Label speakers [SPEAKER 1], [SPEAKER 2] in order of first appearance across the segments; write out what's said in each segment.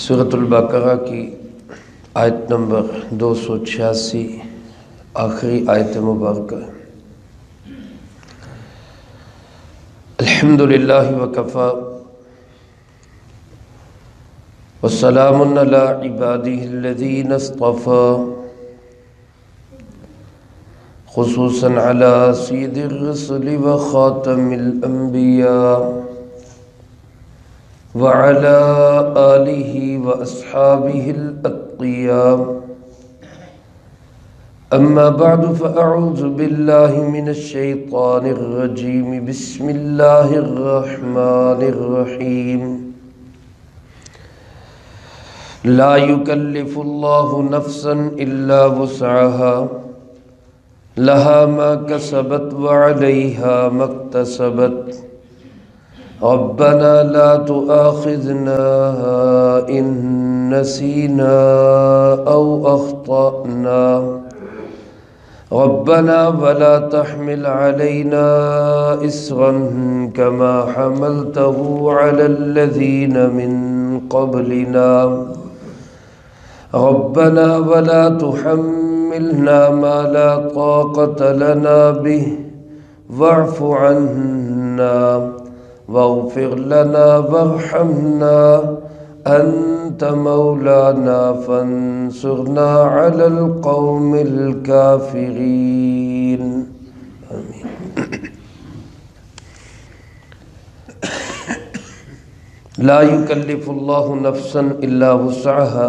[SPEAKER 1] سورۃ البقرہ کی آیت نمبر 286 آخری آیت مبارکہ۔ الحمدللہ وکفی والسلام علی عبادہ الذین اصطفی، خصوصا علی سید الرسل وخاتم الانبیاء وعلى آلہ واصحابہ الاتقیاء، اما بعد فاعوذ باللہ من الشیطان الرجیم، بسم اللہ الرحمن الرحیم۔ لا یکلف اللہ نفسا الا وسعها، لها ما کسبت وعلیہا ما اکتسبت، ربنا لا تؤاخذنا إن نسينا أو أخطأنا، ربنا ولا تحمل علينا إصرا كما حملته على الذين من قبلنا، ربنا ولا تحملنا ما لا طاقة لنا به، واعف عنا واغفر لنا وارحمنا أنت مولانا فانصرنا على القوم الكافرين، آمین۔ لا يكلف الله نفسا الا وسعها،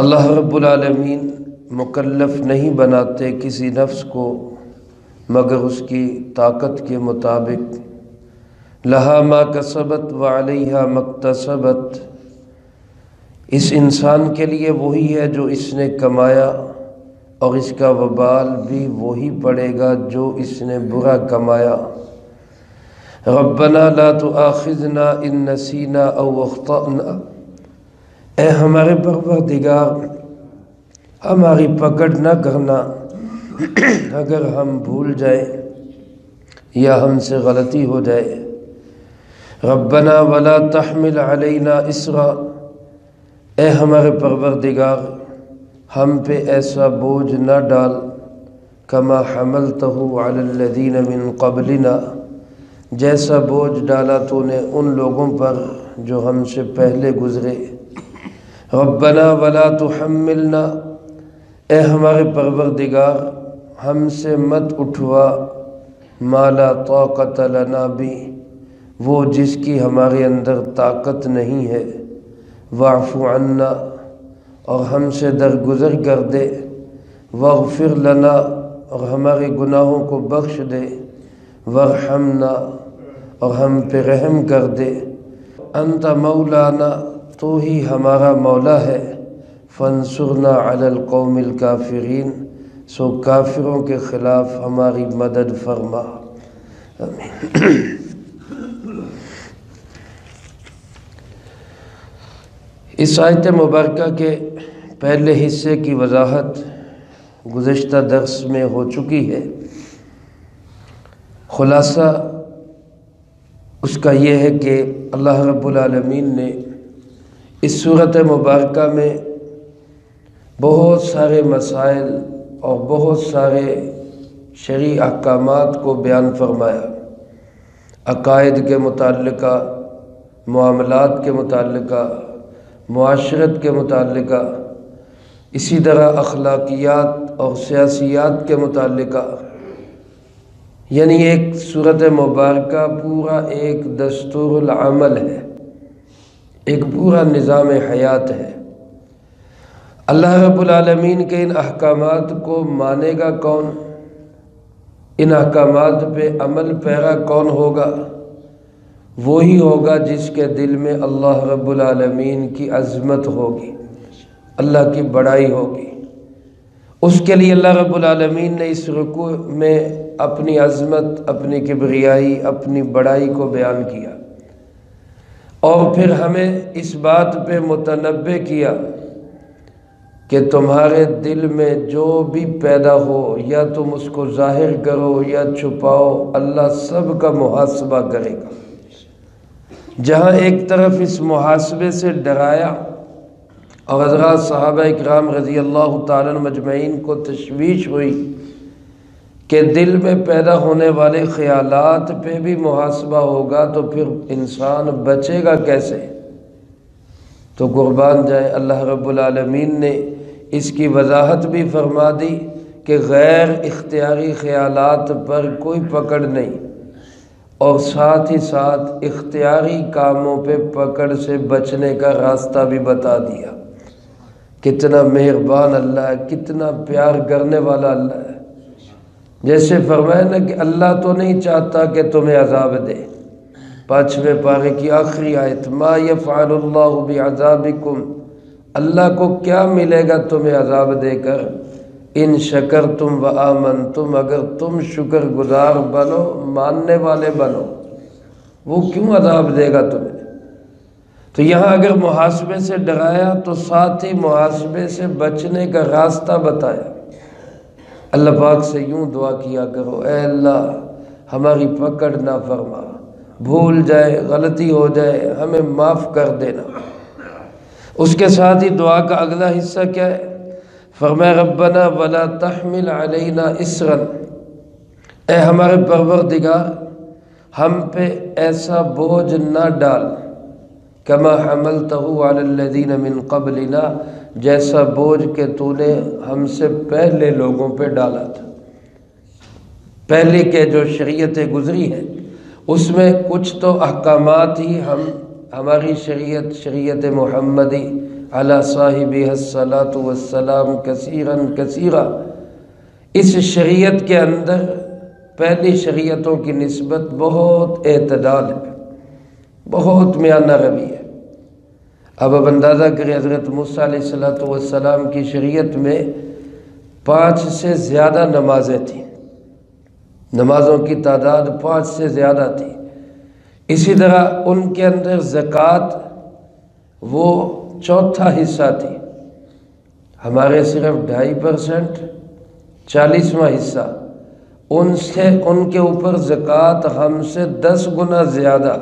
[SPEAKER 1] اللہ رب العالمین مکلف نہیں بناتے کسی نفس کو مگر اس کی طاقت کے مطابق۔ لہا ما کسبت وعلیہا ما اکتسبت، اس انسان کے لیے وہی ہے جو اس نے کمایا اور اس کا وبال بھی وہی پڑے گا جو اس نے برا کمایا۔ ربنا لا تؤاخذنا ان نسینا او اخطأنا، اے ہمارے پروردگار ہماری پکڑ نہ کرنا اگر ہم بھول جائیں یا ہم سے غلطی ہو جائے۔ ربنا ولا تحمل علینا اسرا، اے ہمارے پروردگار ہم پہ ایسا بوجھ نہ ڈال، کما حملتہ علی الذین من قبلنا، جیسا بوجھ ڈالا تو نے ان لوگوں پر جو ہم سے پہلے گزرے۔ ربنا ولا تحملنا، اے ہمارے پروردگار ہم سے مت اٹھوا ما لا طاقت لنا بھی، وہ جس کی ہمارے اندر طاقت نہیں ہے۔ واعف عنا، اور ہم سے درگزر کر دے۔ واغفر لنا، اور ہمارے گناہوں کو بخش دے۔ وارحمنا، اور ہم پہ رحم کر دے۔ انت مولانا، تو ہی ہمارا مولا ہے۔ فانصرنا علی القوم الکافرین، سو کافروں کے خلاف ہماری مدد فرما، آمین۔ اس آیت مبارکہ کے پہلے حصے کی وضاحت گزشتہ درس میں ہو چکی ہے۔ خلاصہ اس کا یہ ہے کہ اللہ رب العالمین نے اس صورت مبارکہ میں بہت سارے مسائل اور بہت سارے شرعی احکامات کو بیان فرمایا، عقائد کے متعلقہ، معاملات کے متعلقہ، معاشرت کے متعلقہ، اسی طرح اخلاقیات اور سیاسیات کے متعلقہ، یعنی ایک صورت مبارکہ پورا ایک دستور العمل ہے، ایک پورا نظام حیات ہے۔ اللہ رب العالمین کے ان احکامات کو مانے گا کون؟ ان احکامات پہ عمل پیرا کون ہوگا؟ وہی ہوگا جس کے دل میں اللہ رب العالمین کی عظمت ہوگی، اللہ کی بڑائی ہوگی۔ اس کے لیے اللہ رب العالمین نے اس رکوع میں اپنی عظمت، اپنی کبریائی، اپنی بڑائی کو بیان کیا، اور پھر ہمیں اس بات پہ متنبہ کیا کہ تمہارے دل میں جو بھی پیدا ہو، یا تم اس کو ظاہر کرو یا چھپاؤ، اللہ سب کا محاسبہ کرے گا۔ جہاں ایک طرف اس محاسبے سے ڈرایا اور حضرات صحابہ اکرام رضی اللہ تعالیٰ مجمعین کو تشویش ہوئی کہ دل میں پیدا ہونے والے خیالات پہ بھی محاسبہ ہوگا تو پھر انسان بچے گا کیسے؟ تو قربان جائے اللہ رب العالمین نے اس کی وضاحت بھی فرما دی کہ غیر اختیاری خیالات پر کوئی پکڑ نہیں، اور ساتھ ہی ساتھ اختیاری کاموں پہ پکڑ سے بچنے کا راستہ بھی بتا دیا۔ کتنا مہربان اللہ ہے، کتنا پیار کرنے والا اللہ ہے۔ جیسے فرمایا نا کہ اللہ تو نہیں چاہتا کہ تمہیں عذاب دے، 5ویں پارے کی آخری آیت، ما یفعل اللہ بعذابکم، اللہ کو کیا ملے گا تمہیں عذاب دے کر، ان شکرتم و آمنتم، اگر تم شکر گزار بنو، ماننے والے بنو، وہ کیوں عذاب دے گا تمہیں؟ تو یہاں اگر محاسبے سے ڈرایا تو ساتھ ہی محاسبے سے بچنے کا راستہ بتایا۔ اللہ پاک سے یوں دعا کیا کرو، اے اللہ ہماری پکڑ نہ فرما، بھول جائے غلطی ہو جائے ہمیں معاف کر دینا۔ اس کے ساتھ ہی دعا کا اگلا حصہ کیا ہے؟ فرمایا ربنا ولا تحمل علینا اسرا، اے ہمارے پروردگار ہم پہ ایسا بوجھ نہ ڈال، کما حملتہ علی الذین من قبلنا، جیسا بوجھ کہ تو نے ہم سے پہلے لوگوں پہ ڈالا تھا۔ پہلے کے جو شریعتیں گزری ہیں اس میں کچھ تو احکامات ہی ہماری شریعت محمدی علی صاحبہ الصلاۃ والسلام کثیراً کثیرا، اس شریعت کے اندر پہلی شریعتوں کی نسبت بہت اعتدال ہے، بہت میانہ روی ہے۔ اب اندازہ کریں حضرت موسیٰ علیہ السلام کی شریعت میں 5 سے زیادہ نمازیں تھیں، نمازوں کی تعداد 5 سے زیادہ تھی۔ اسی طرح ان کے اندر زکوٰۃ وہ چوتھا حصہ تھی، ہمارے صرف 2.5%، 40واں حصہ، ان کے اوپر زکوٰۃ ہم سے 10 گنا زیادہ،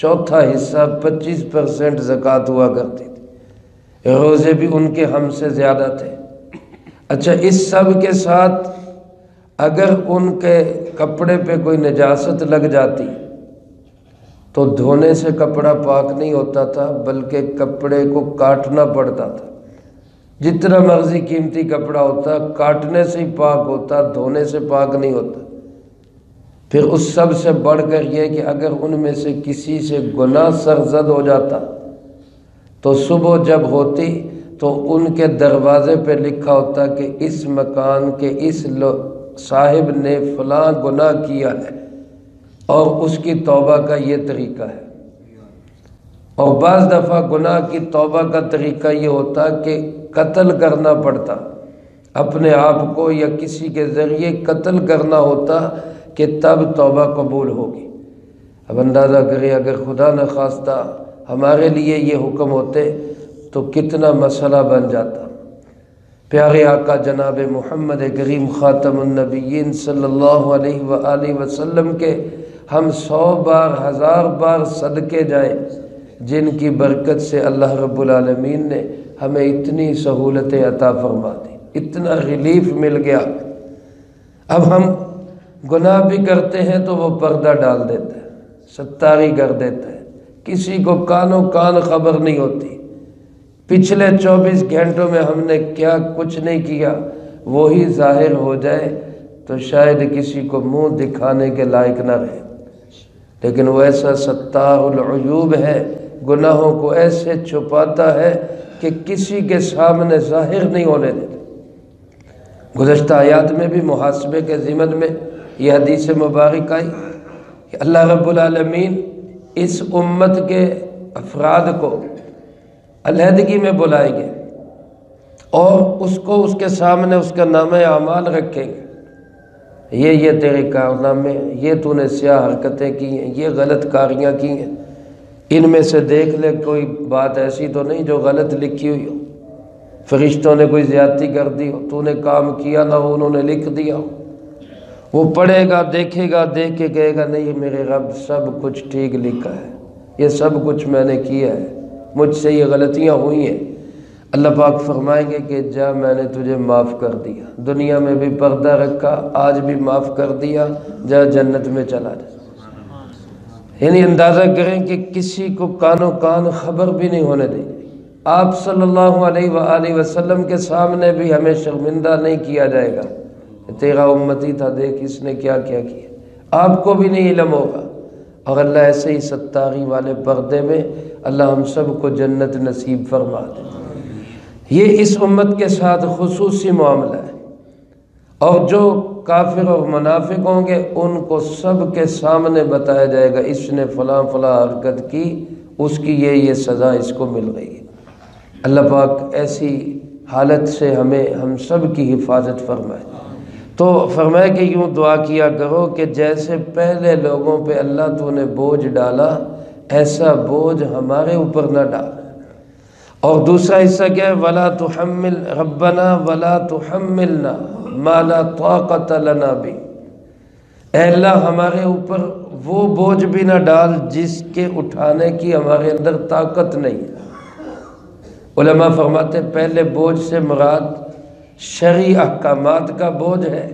[SPEAKER 1] چوتھا حصہ 25% زکوٰۃ ہوا کرتی تھی۔ روزے بھی ان کے ہم سے زیادہ تھے۔ اچھا، اس سب کے ساتھ اگر ان کے کپڑے پہ کوئی نجاست لگ جاتی تو دھونے سے کپڑا پاک نہیں ہوتا تھا، بلکہ کپڑے کو کاٹنا پڑتا تھا۔ جتنا مرضی قیمتی کپڑا ہوتا کاٹنے سے ہی پاک ہوتا، دھونے سے پاک نہیں ہوتا۔ پھر اس سب سے بڑھ کر یہ کہ اگر ان میں سے کسی سے گناہ سرزد ہو جاتا تو صبح جب ہوتی تو ان کے دروازے پہ لکھا ہوتا کہ اس مکان کے اس صاحب نے فلاں گناہ کیا ہے اور اس کی توبہ کا یہ طریقہ ہے۔ اور بعض دفعہ گناہ کی توبہ کا طریقہ یہ ہوتا کہ قتل کرنا پڑتا، اپنے آپ کو یا کسی کے ذریعے قتل کرنا ہوتا کہ تب توبہ قبول ہوگی۔ اب اندازہ کریں اگر خدا نخواستہ ہمارے لیے یہ حکم ہوتے تو کتنا مسئلہ بن جاتا۔ پیارے آقا جناب محمد کریم خاتم النبیین صلی اللہ علیہ وآلہ وسلم کے ہم 100 بار 1000 بار صدقے جائیں، جن کی برکت سے اللہ رب العالمین نے ہمیں اتنی سہولتیں عطا فرما دی، اتنا ریلیف مل گیا۔ اب ہم گناہ بھی کرتے ہیں تو وہ پردہ ڈال دیتا ہے، ستاری کر دیتا ہے، کسی کو کانوں کان خبر نہیں ہوتی۔ پچھلے 24 گھنٹوں میں ہم نے کیا کچھ نہیں کیا، وہی ظاہر ہو جائے تو شاید کسی کو منہ دکھانے کے لائق نہ رہے۔ لیکن وہ ایسا ستار العیوب ہے، گناہوں کو ایسے چھپاتا ہے کہ کسی کے سامنے ظاہر نہیں ہونے دیتا۔ گزشتہ آیات میں بھی محاسبے کے ضمن میں یہ حدیث مبارک آئی کہ اللہ رب العالمین اس امت کے افراد کو علیحدگی میں بلائیں گے اور اس کو اس کے سامنے اس کا نامہ اعمال رکھیں گے، یہ تیرے کارنامے، یہ تو نے سیاہ حرکتیں کی ہیں، یہ غلط کاریاں کی ہیں، ان میں سے دیکھ لے کوئی بات ایسی تو نہیں جو غلط لکھی ہوئی ہو، فرشتوں نے کوئی زیادتی کر دی ہو، تو نے کام کیا نہ ہو انہوں نے لکھ دیا ہو۔ وہ پڑھے گا، دیکھے گا، دیکھ کے کہے گا نہیں میرے رب سب کچھ ٹھیک لکھا ہے، یہ سب کچھ میں نے کیا ہے، مجھ سے یہ غلطیاں ہوئی ہیں۔ اللہ پاک فرمائیں گے کہ جا میں نے تجھے معاف کر دیا، دنیا میں بھی پردہ رکھا، آج بھی معاف کر دیا، جا جنت میں چلا جا۔ یعنی اندازہ کریں کہ کسی کو کانوں کان خبر بھی نہیں ہونے دیں۔ آپ صلی اللہ علیہ وآلہ وسلم کے سامنے بھی ہمیں شرمندہ نہیں کیا جائے گا، تیرا امتی تھا، دیکھ اس نے کیا کیا کیا، آپ کو بھی نہیں علم ہوگا۔ اور اللہ ایسے ہی ستاری والے پردے میں اللہ ہم سب کو جنت نصیب فرما دے۔ یہ اس امت کے ساتھ خصوصی معاملہ ہے، اور جو کافر اور منافق ہوں گے ان کو سب کے سامنے بتایا جائے گا اس نے فلاں فلاں حرکت کی، اس کی یہ سزا اس کو مل گئی ہے۔ اللہ پاک ایسی حالت سے ہم سب کی حفاظت فرمائے۔ تو فرمائے کہ یوں دعا کیا کرو کہ جیسے پہلے لوگوں پہ اللہ تو نے بوجھ ڈالا، ایسا بوجھ ہمارے اوپر نہ ڈال۔ اور دوسرا حصہ کیا ہے؟ وَلَا تُحَمِّلْ رَبَّنَا وَلَا تُحَمِّلْنَا مَا لَا طَاقَةَ لَنَا بِهِ، اے اللہ ہمارے اوپر وہ بوجھ بھی نہ ڈال جس کے اٹھانے کی ہمارے اندر طاقت نہیں ہے۔ علماء فرماتے ہیں پہلے بوجھ سے مراد شرعی احکامات کا بوجھ ہے،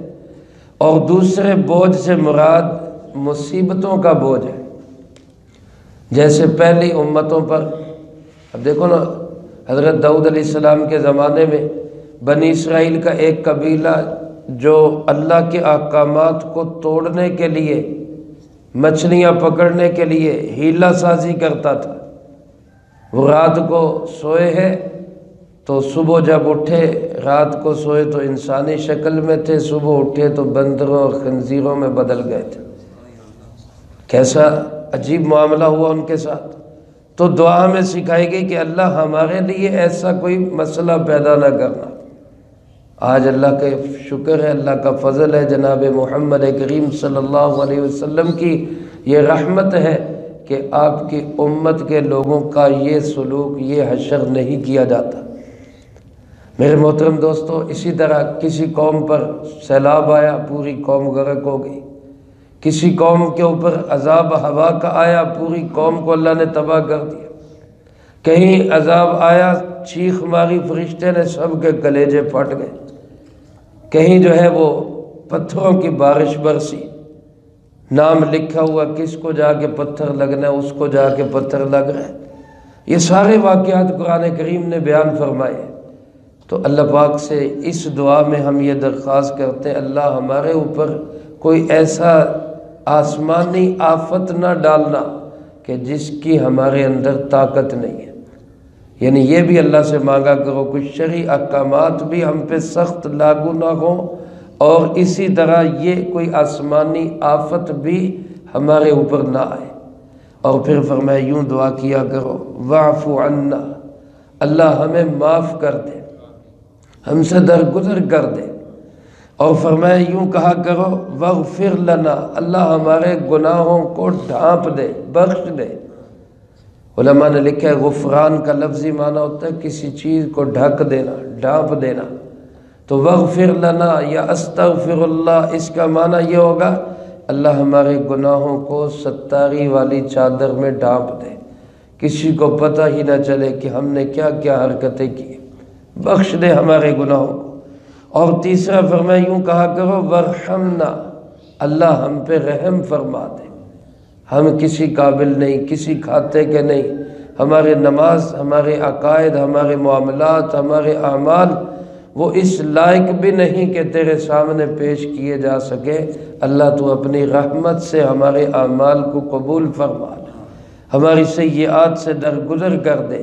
[SPEAKER 1] اور دوسرے بوجھ سے مراد مصیبتوں کا بوجھ ہے۔ جیسے پہلی امتوں پر اب دیکھو نا، حضرت داؤد علیہ السلام کے زمانے میں بنی اسرائیل کا ایک قبیلہ جو اللہ کے احکامات کو توڑنے کے لیے، مچھلیاں پکڑنے کے لیے ہیلہ سازی کرتا تھا۔ وہ رات کو سوئے ہیں تو صبح جب اٹھے، رات کو سوئے تو انسانی شکل میں تھے، صبح اٹھے تو بندروں اور خنزیروں میں بدل گئے تھے۔ کیسا عجیب معاملہ ہوا ان کے ساتھ۔ تو دعا ہمیں سکھائی گئی کہ اللہ ہمارے لیے ایسا کوئی مسئلہ پیدا نہ کرنا۔ آج اللہ کا شکر ہے، اللہ کا فضل ہے، جناب محمد کریم صلی اللہ علیہ وسلم کی یہ رحمت ہے کہ آپ کی امت کے لوگوں کا یہ سلوک، یہ حشر نہیں کیا جاتا۔ میرے محترم دوستو، اسی طرح کسی قوم پر سیلاب آیا، پوری قوم غرق ہو گئی۔ کسی قوم کے اوپر عذاب ہوا کا آیا، پوری قوم کو اللہ نے تباہ کر دیا۔ کہیں عذاب آیا، چیخ ماری فرشتے نے، سب کے کلیجے پھٹ گئے۔ کہیں جو ہے وہ پتھروں کی بارش برسی، نام لکھا ہوا کس کو جا کے پتھر لگنا ہے، اس کو جا کے پتھر لگ رہے۔ یہ سارے واقعات قرآن کریم نے بیان فرمائے۔ تو اللہ پاک سے اس دعا میں ہم یہ درخواست کرتے ہیں، اللہ ہمارے اوپر کوئی ایسا آسمانی آفت نہ ڈالنا کہ جس کی ہمارے اندر طاقت نہیں ہے۔ یعنی یہ بھی اللہ سے مانگا کرو کچھ شرعی احکامات بھی ہم پہ سخت لاگو نہ ہوں، اور اسی طرح یہ کوئی آسمانی آفت بھی ہمارے اوپر نہ آئے۔ اور پھر فرمایا یوں دعا کیا کرو، واعف عنا، اللہ ہمیں معاف کر دے، ہم سے درگزر کر دے۔ اور فرمایا یوں کہا کرو، واغفر لنا، اللہ ہمارے گناہوں کو ڈھانپ دے، بخش دے۔ علماء نے لکھا ہے غفران کا لفظی معنی ہوتا ہے کسی چیز کو ڈھک دینا، ڈھانپ دینا۔ تو واغفر لنا یا استغفر اللہ، اس کا معنی یہ ہوگا اللہ ہمارے گناہوں کو ستاری والی چادر میں ڈھانپ دے، کسی کو پتہ ہی نہ چلے کہ ہم نے کیا کیا حرکتیں کی، بخش دے ہمارے گناہوں کو۔ اور تیسرا فرمایا یوں کہا کرو، ورحمنا، اللہ ہم پہ رحم فرما دے، ہم کسی قابل نہیں، کسی کھاتے کے نہیں، ہمارے نماز، ہمارے عقائد، ہمارے معاملات، ہمارے اعمال وہ اس لائق بھی نہیں کہ تیرے سامنے پیش کیے جا سکے۔ اللہ تو اپنی رحمت سے ہمارے اعمال کو قبول فرما دے، ہماری سیئات سے درگزر کر دے۔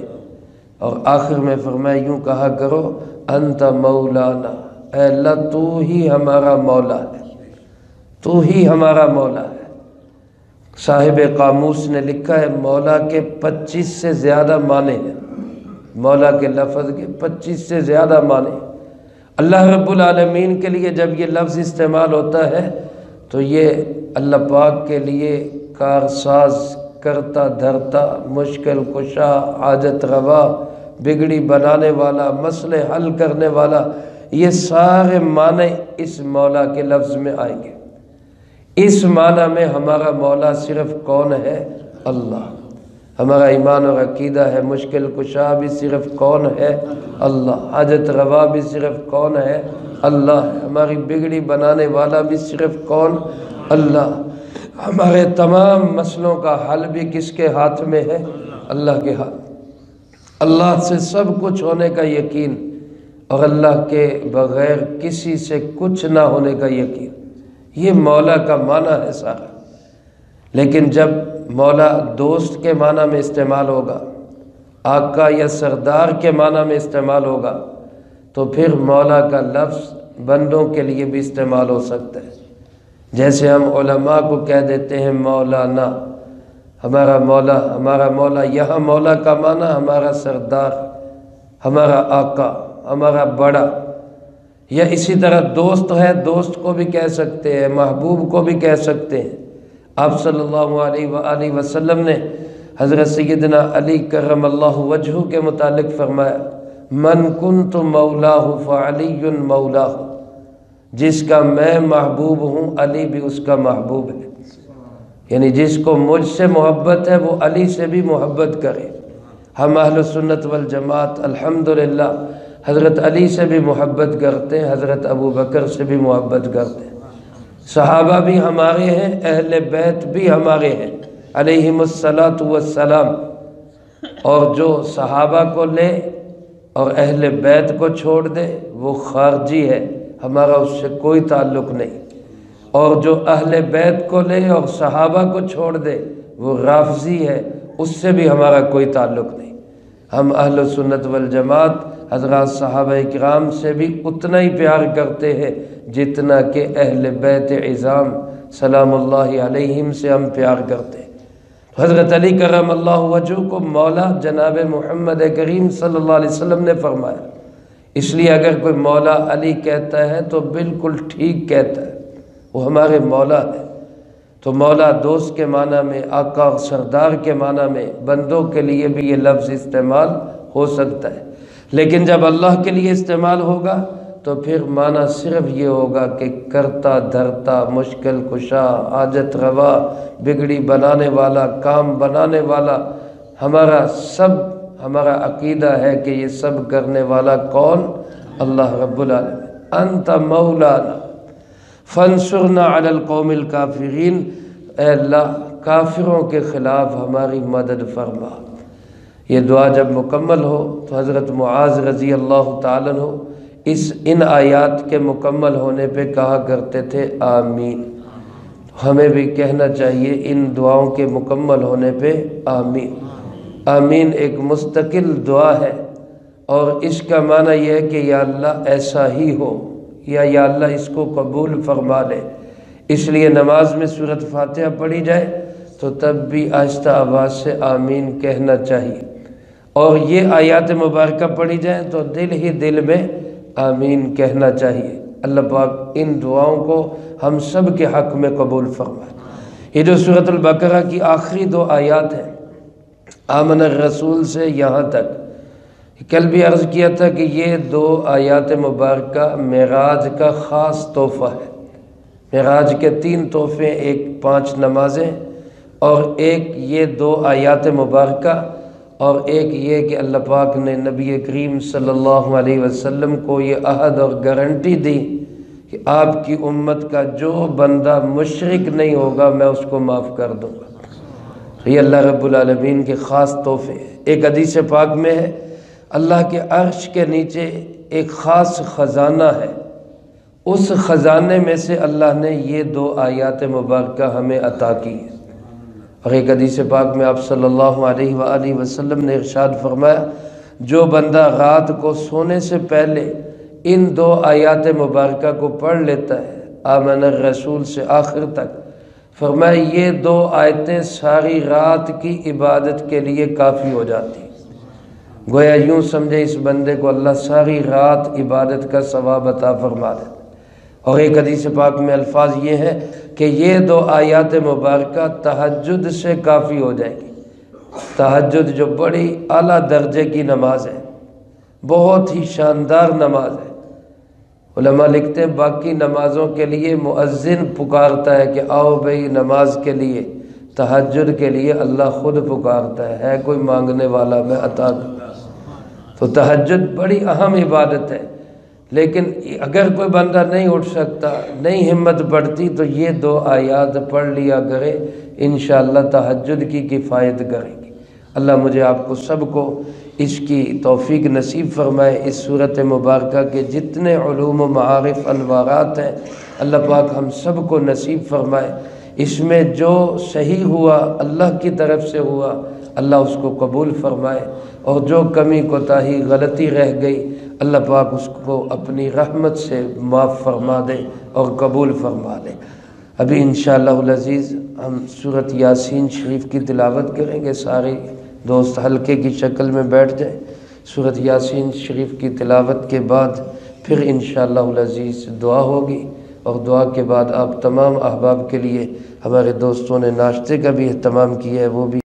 [SPEAKER 1] اور آخر میں فرمایا یوں کہا کرو، انت مولانا، اے اللہ تو ہی ہمارا مولا ہے، تو ہی ہمارا مولا ہے۔ صاحب قاموس نے لکھا ہے مولا کے 25 سے زیادہ معنی ہیں، مولا کے لفظ کے 25 سے زیادہ معنی۔ اللہ رب العالمین کے لیے جب یہ لفظ استعمال ہوتا ہے تو یہ اللہ پاک کے لیے کارساز، کرتا دھرتا، مشکل کشا، حاجت روا، بگڑی بنانے والا، مسئلے حل کرنے والا، یہ سارے معنی اس مولا کے لفظ میں آئیں گے۔ اس معنی میں ہمارا مولا صرف کون ہے؟ اللہ۔ ہمارا ایمان اور عقیدہ ہے مشکل کشا بھی صرف کون ہے؟ اللہ۔ حاجت روا بھی صرف کون ہے؟ اللہ ہے۔ ہماری بگڑی بنانے والا بھی صرف کون؟ اللہ۔ ہمارے تمام مسئلوں کا حل بھی کس کے ہاتھ میں ہے؟ اللہ کے ہاتھ۔ اللہ سے سب کچھ ہونے کا یقین اور اللہ کے بغیر کسی سے کچھ نہ ہونے کا یقین، یہ مولا کا معنی ہے سارا۔ لیکن جب مولا دوست کے معنی میں استعمال ہوگا، آقا یا سردار کے معنی میں استعمال ہوگا، تو پھر مولا کا لفظ بندوں کے لیے بھی استعمال ہو سکتا ہے۔ جیسے ہم علماء کو کہہ دیتے ہیں مولانا، ہمارا مولا، یہاں مولا کا معنی ہمارا سردار، ہمارا آقا، ہمارا بڑا۔ یا اسی طرح دوست ہے، دوست کو بھی کہہ سکتے ہیں، محبوب کو بھی کہہ سکتے ہیں۔ آپ صلی اللہ علیہ وآلہ وسلم نے حضرت سیدنا علی کرم اللہ وجہہ کے متعلق فرمایا، من کنت مولاہ فعلی مولاہ، جس کا میں محبوب ہوں علی بھی اس کا محبوب ہے۔ یعنی جس کو مجھ سے محبت ہے وہ علی سے بھی محبت کرے۔ ہم اہل سنت والجماعت الحمدللہ حضرت علی سے بھی محبت کرتے ہیں، حضرت ابو بکر سے بھی محبت کرتے ہیں، صحابہ بھی ہمارے ہیں، اہل بیت بھی ہمارے ہیں علیہم الصلاۃ والسلام۔ اور جو صحابہ کو لے اور اہل بیت کو چھوڑ دے وہ خارجی ہے، ہمارا اس سے کوئی تعلق نہیں۔ اور جو اہل بیت کو لے اور صحابہ کو چھوڑ دے وہ رافضی ہے، اس سے بھی ہمارا کوئی تعلق نہیں۔ ہم اہل سنت والجماعت حضرات صحابہ کرام سے بھی اتنا ہی پیار کرتے ہیں جتنا کہ اہل بیت عظام سلام اللہ علیہم سے ہم پیار کرتے ہیں۔ حضرت علی کرم اللہ وجہہ کو مولا جناب محمد کریم صلی اللہ علیہ وسلم نے فرمایا، اس لیے اگر کوئی مولا علی کہتا ہے تو بالکل ٹھیک کہتا ہے، وہ ہمارے مولا ہے۔ تو مولا دوست کے معنی میں، آقا اور سردار کے معنی میں بندوں کے لیے بھی یہ لفظ استعمال ہو سکتا ہے، لیکن جب اللہ کے لیے استعمال ہوگا تو پھر معنی صرف یہ ہوگا کہ کرتا دھرتا، مشکل کشا، حاجت روا، بگڑی بنانے والا، کام بنانے والا۔ ہمارا عقیدہ ہے کہ یہ سب کرنے والا کون؟ اللہ رب العالمین۔ انت مولانا فانصرنا علی القوم الکافرین، اے اللہ کافروں کے خلاف ہماری مدد فرما۔ یہ دعا جب مکمل ہو تو حضرت معاذ رضی اللہ تعالیٰ عنہ ان آیات کے مکمل ہونے پہ کہا کرتے تھے آمین۔ ہمیں بھی کہنا چاہیے ان دعاؤں کے مکمل ہونے پہ آمین۔ آمین ایک مستقل دعا ہے اور اس کا معنی یہ ہے کہ یا اللہ ایسا ہی ہو، یا اللہ اس کو قبول فرما لے۔ اس لیے نماز میں سورۃ فاتحہ پڑھی جائے تو تب بھی آہستہ آواز سے آمین کہنا چاہیے، اور یہ آیات مبارکہ پڑھی جائیں تو دل ہی دل میں آمین کہنا چاہیے۔ اللہ پاک ان دعاؤں کو ہم سب کے حق میں قبول فرمائے۔ یہ جو سورۃ البقرہ کی آخری 2 آیات ہیں، آمن الرسول سے یہاں تک، کل بھی عرض کیا تھا کہ یہ 2 آیات مبارکہ معراج کا خاص تحفہ ہے۔ معراج کے 3 تحفے، ایک 5 نمازیں، اور ایک یہ 2 آیات مبارکہ، اور ایک یہ کہ اللہ پاک نے نبی کریم صلی اللہ علیہ وسلم کو یہ عہد اور گارنٹی دی کہ آپ کی امت کا جو بندہ مشرک نہیں ہوگا میں اس کو معاف کر دوں گا۔ تو یہ اللہ رب العالمین کے خاص تحفے ہیں۔ ایک حدیث پاک میں ہے اللہ کے عرش کے نیچے ایک خاص خزانہ ہے، اس خزانے میں سے اللہ نے یہ 2 آیات مبارکہ ہمیں عطا کی ہے۔ اور ایک حدیث پاک میں آپ صلی اللہ علیہ وآلہ وسلم نے ارشاد فرمایا، جو بندہ رات کو سونے سے پہلے ان 2 آیات مبارکہ کو پڑھ لیتا ہے، آمن الرسول سے آخر تک، فرمایا یہ 2 آیتیں ساری رات کی عبادت کے لیے کافی ہو جاتی ہیں۔ گویا یوں سمجھے اس بندے کو اللہ ساری رات عبادت کا ثواب عطا فرما دیتا۔ اور ایک حدیث پاک میں الفاظ یہ ہیں کہ یہ 2 آیات مبارکہ تہجد سے کافی ہو جائے گی۔ تہجد جو بڑی اعلیٰ درجے کی نماز ہے، بہت ہی شاندار نماز ہے۔ علماء لکھتے ہیں باقی نمازوں کے لیے مؤذن پکارتا ہے کہ آؤ بھئی نماز کے لیے، تہجد کے لیے اللہ خود پکارتا ہے کوئی مانگنے والا میں عطا کروں۔ تو تہجد بڑی اہم عبادت ہے، لیکن اگر کوئی بندہ نہیں اٹھ سکتا، نہیں ہمت بڑھتی، تو یہ 2 آیات پڑھ لیا کرے، انشاءاللہ تہجد کی کفایت کریں گی۔ اللہ مجھے آپ کو سب کو اس کی توفیق نصیب فرمائے۔ اس صورت مبارکہ کے جتنے علوم و معارف انوارات ہیں اللہ پاک ہم سب کو نصیب فرمائے۔ اس میں جو صحیح ہوا اللہ کی طرف سے ہوا، اللہ اس کو قبول فرمائے، اور جو کمی کوتاہی غلطی رہ گئی اللہ پاک اس کو اپنی رحمت سے معاف فرما دے اور قبول فرما لے۔ ابھی انشاءاللہ العزیز ہم سورۃ یاسین شریف کی تلاوت کریں گے۔ سارے دوست حلقے کی شکل میں بیٹھ جائیں۔ سورۃ یاسین شریف کی تلاوت کے بعد پھر انشاءاللہ العزیز دعا ہوگی، اور دعا کے بعد آپ تمام احباب کے لیے ہمارے دوستوں نے ناشتے کا بھی اہتمام کیا ہے، وہ بھی